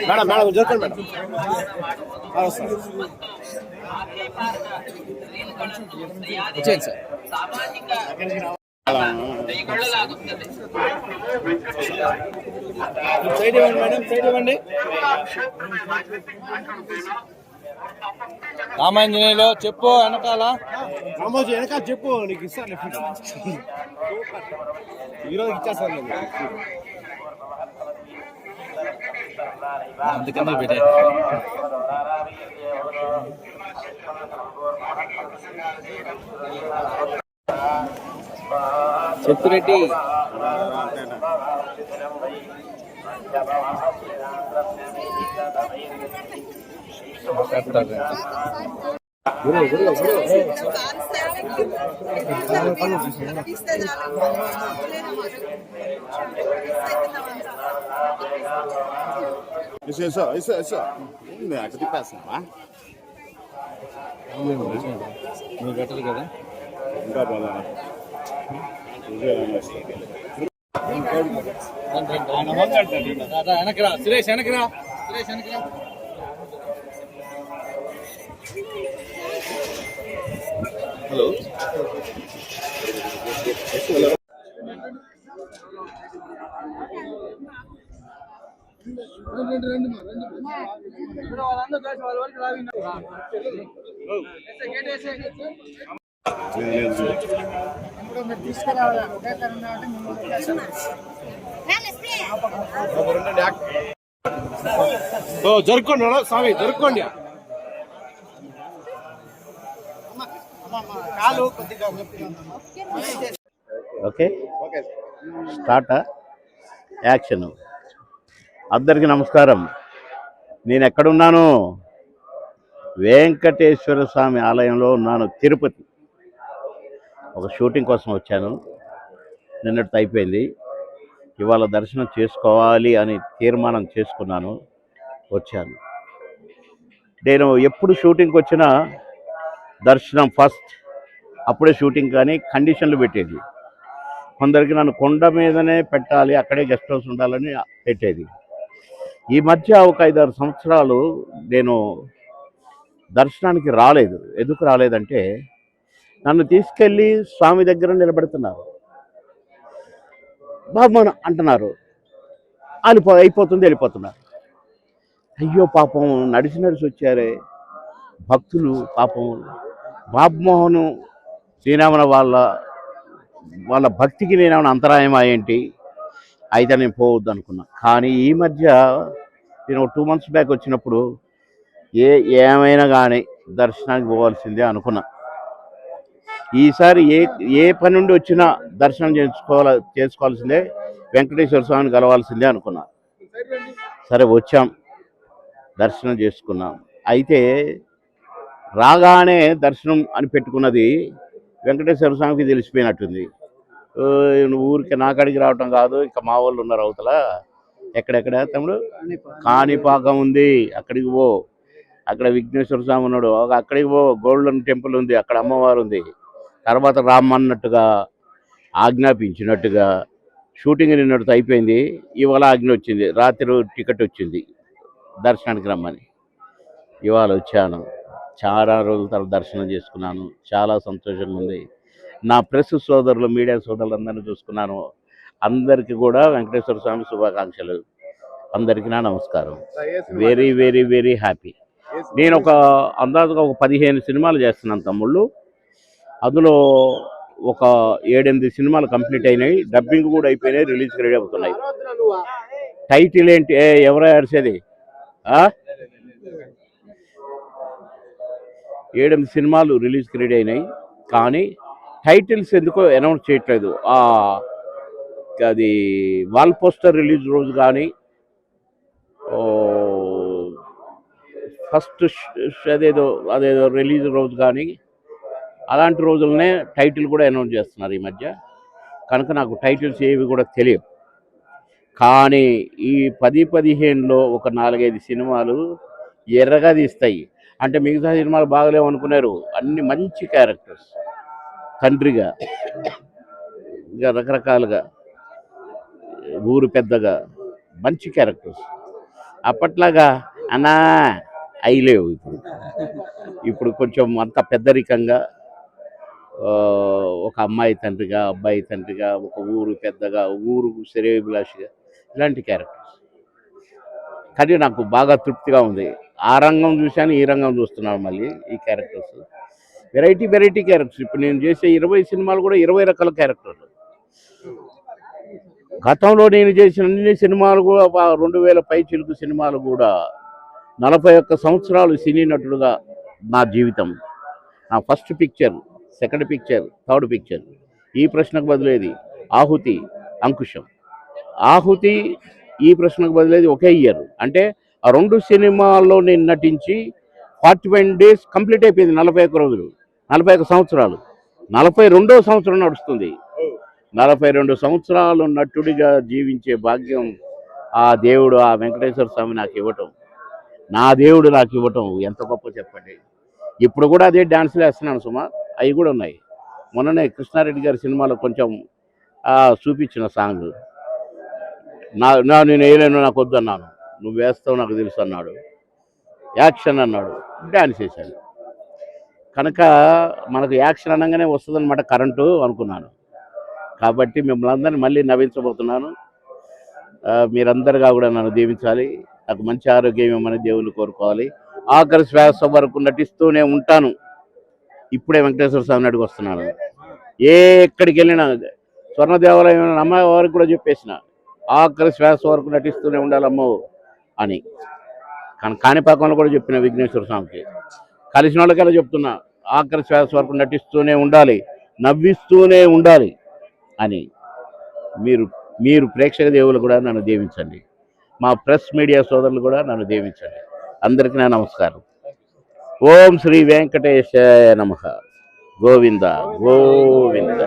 Madam madam జరగండి madam. వచ్చేయండి sir. Side ఇవ్వండి మేడం, సైడ్ ఇవ్వండి. రామాంజనేయులు చెప్పు వెనకాల. రామోజీ వెనకాల చెప్పు, నీకు ఇస్తాను ఈరోజు ఇచ్చేస్తాను. అందుకని పెట్టే చెప్పురెడ్డి పెట్టదు కదా ఇంకా వెనకరా సురేష్, వెనకరా సురేష్, వెనకరా. హలో జరుపుకోండి స్వామి, జరుపుకోండి. Okay start action. అందరికీ నమస్కారం. నేను ఎక్కడున్నాను? వెంకటేశ్వర స్వామి ఆలయంలో ఉన్నాను, తిరుపతి. ఒక షూటింగ్ కోసం వచ్చాను, నిన్నటితో అయిపోయింది. ఇవాళ దర్శనం చేసుకోవాలి అని తీర్మానం చేసుకున్నాను, వచ్చాను. నేను ఎప్పుడు షూటింగ్కి వచ్చినా దర్శనం ఫస్ట్, అప్పుడే షూటింగ్ కానీ కండిషన్లు పెట్టేది. కొందరికి నన్ను కొండ మీదనే పెట్టాలి, అక్కడే గెస్ట్ హౌస్ ఉండాలని పెట్టేది. ఈ మధ్య ఒక 5-6 సంవత్సరాలు నేను దర్శనానికి రాలేదు. ఎందుకు రాలేదంటే నన్ను తీసుకెళ్ళి స్వామి దగ్గర నిలబెడుతున్నారు, బాబు అంటున్నారు, అయిపోతుంది, వెళ్ళిపోతున్నారు. అయ్యో పాపం, నడిచి వచ్చారే భక్తులు. పాపం బాబుమోహన్ నేనేమన్నా వాళ్ళ భక్తికి నేనేమన్నా అంతరాయమా ఏంటి? అయితే నేను పోవద్దు అనుకున్నా. కానీ ఈ మధ్య నేను 2 months బ్యాక్ వచ్చినప్పుడు ఏమైనా కానీ దర్శనానికి పోవాల్సిందే అనుకున్నా. ఈసారి ఏ పని నుండి వచ్చినా దర్శనం చేసుకోవాల్సిందే, వెంకటేశ్వర స్వామిని కలవాల్సిందే అనుకున్నా. సరే వచ్చాం, దర్శనం చేసుకున్నాం. అయితే రాగానే దర్శనం అని పెట్టుకున్నది వెంకటేశ్వర స్వామికి తెలిసిపోయినట్టుంది. ఊరికి నాకడికి రావటం కాదు, ఇంకా మా వాళ్ళు ఉన్నారు అవతల. ఎక్కడెక్కడ తమ్ముడు? కాణిపాకం ఉంది, అక్కడికి పో. అక్కడ విఘ్నేశ్వర స్వామి ఉన్నాడు, అక్కడికి పో. గోల్డెన్ టెంపుల్ ఉంది, అక్కడ అమ్మవారు ఉంది. తర్వాత రామ్మన్నట్టుగా ఆజ్ఞాపించినట్టుగా షూటింగ్ నిన్నటితో అయిపోయింది. ఇవాళ ఆజ్ఞ వచ్చింది, రాత్రి టికెట్ వచ్చింది దర్శనానికి రమ్మని. ఇవాళ వచ్చాను. చాలా రోజుల తర్వాత దర్శనం చేసుకున్నాను, చాలా సంతోషంగా ఉంది. నా ప్రెస్ సోదరులు, మీడియా సోదరులందరినీ చూసుకున్నాను. అందరికీ కూడా వెంకటేశ్వర స్వామి శుభాకాంక్షలు. అందరికీ నా నమస్కారం. Very very very happy. నేను అందాజుగా ఒక 15 సినిమాలు చేస్తున్నాను తమ్ముళ్ళు. అందులో ఒక 7-8 సినిమాలు కంప్లీట్ అయినాయి, డబ్బింగ్ కూడా అయిపోయినాయి, రిలీజ్కి రెడీ అవుతున్నాయి. టైటిల్ ఏంటి? ఎవరో అరిసేది? 7-8 సినిమాలు రిలీజ్కి రెడీ అయినాయి, కానీ టైటిల్స్ ఎందుకో అనౌన్స్ చేయట్లేదు. అది వాల్ పోస్టర్ రిలీజ్ రోజు కానీ, ఫస్ట్ అదేదో రిలీజ్ రోజు కానీ, అలాంటి రోజులనే టైటిల్ కూడా అనౌన్స్ చేస్తున్నారు ఈ మధ్య. కనుక నాకు టైటిల్స్ ఏవి కూడా తెలియవు. కానీ ఈ 10-15లో ఒక 4-5 సినిమాలు ఎర్రగా తీస్తాయి. అంటే మిగతా సినిమాలు బాగలేవు అనుకున్నారు, అన్ని మంచి క్యారెక్టర్స్, తండ్రిగా, ఇంకా రకరకాలుగా, ఊరు పెద్దగా, మంచి క్యారెక్టర్స్. అప్పట్లాగా అన్నా అయి లేవు ఇప్పుడు. ఇప్పుడు కొంచెం అంత పెద్దరికంగా ఆ, ఒక అమ్మాయి తండ్రిగా, అబ్బాయి తండ్రిగా, ఒక ఊరు పెద్దగా, ఊరు శ్రేయోభిలాషిగా, ఇలాంటి క్యారెక్టర్స్. కానీ నాకు బాగా తృప్తిగా ఉంది. ఆ రంగం చూశాను, ఈ రంగం చూస్తున్నాను మళ్ళీ ఈ క్యారెక్టర్స్. Variety variety characters. ఇప్పుడు నేను చేసే 20 సినిమాలు కూడా 20 రకాల క్యారెక్టర్లు. గతంలో నేను చేసిన అన్ని సినిమాలు కూడా 2000 పై చిలుకు సినిమాలు కూడా 41 సంవత్సరాలు సినీ నటుడుగా నా జీవితం. నా first picture, second picture, third picture. ఈ ప్రశ్నకు బదులేది ఆహుతి, అంకుశం. ఆహుతి ఈ ప్రశ్నకు బదులేది ఒకే ఇయర్. అంటే ఆ 2 సినిమాల్లో నేను నటించి 41 days కంప్లీట్ అయిపోయింది. 41 రోజులు, 41 సంవత్సరాలు. 42వ సంవత్సరం నడుస్తుంది. 42 సంవత్సరాలు నటుడిగా జీవించే భాగ్యం ఆ దేవుడు, ఆ వెంకటేశ్వర స్వామి నాకు ఇవ్వటం, నా దేవుడు నాకు ఇవ్వటం ఎంత గొప్ప చెప్పండి. ఇప్పుడు కూడా అదే డ్యాన్స్లు వేస్తున్నాను సుమా, అవి కూడా ఉన్నాయి. మొన్ననే కృష్ణారెడ్డి గారి సినిమాలో కొంచెం చూపించిన సాంగ్ నేను వేయలేను, నాకు వద్దు అన్నాను. నువ్వు వేస్తావు నాకు తెలుసు అన్నాడు. యాక్షన్ అన్నాడు, డ్యాన్స్ వేశాను. కనుక మనకు యాక్షన్ అనగానే వస్తుందన్నమాట కరెంటు అనుకున్నాను. కాబట్టి మిమ్మల్ని అందరినీ మళ్ళీ నవ్వించబోతున్నాను. మీరందరుగా కూడా నన్ను దీవించాలి. నాకు మంచి ఆరోగ్యం ఇవ్వమని దేవుని కోరుకోవాలి. ఆఖరి శ్వాస వరకు నటిస్తూనే ఉంటాను. ఇప్పుడే వెంకటేశ్వర స్వామి అడిగి వస్తున్నాను. ఎక్కడికి వెళ్ళినా స్వర్ణ దేవాలయం అమ్మవారికి కూడా చెప్పేసిన, ఆఖరి శ్వాస వరకు నటిస్తూనే ఉండాలమ్మో అని. కానీ కాణిపాకంలో కూడా చెప్పిన విఘ్నేశ్వర స్వామికి, కలిసిన వాళ్ళకల్లా చెప్తున్నా, ఆఖరి శ్వాస వరకు నటిస్తూనే ఉండాలి, నవ్విస్తూనే ఉండాలి అని. మీరు ప్రేక్షక దేవులు కూడా నన్ను దీవించండి. మా ప్రెస్ మీడియా సోదరులు కూడా నన్ను దీవించండి. అందరికీ నా నమస్కారం. ఓం శ్రీ వెంకటేశాయ నమః. గోవింద గోవింద.